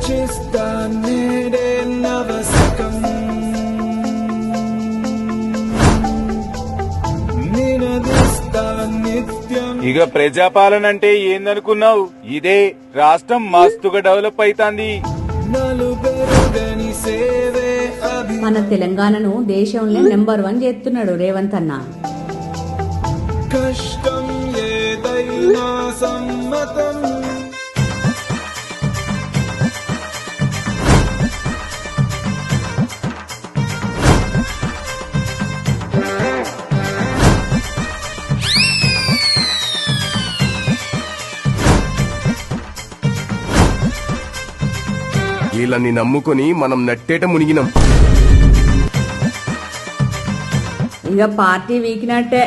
సృష్టిస్తా నేడే నవశకం నినదిస్తా నిత్యం. ఇక ప్రజాపాలన అంటే ఏందనుకున్నావు? ఇదే. రాష్ట్రం మస్తుగా డెవలప్ అవుతాంది. నలుబెరుగని సేవే మన తెలంగాణను దేశంలో నెంబర్ 1 చేస్తున్నాడు రేవంత్ అన్న. కష్టం ఏదైనా సమ్మతం. వీళ్ళని నమ్ముకొని మనం నట్టేట మునిగినాం. ఇక పార్టీ వీకినట్టే.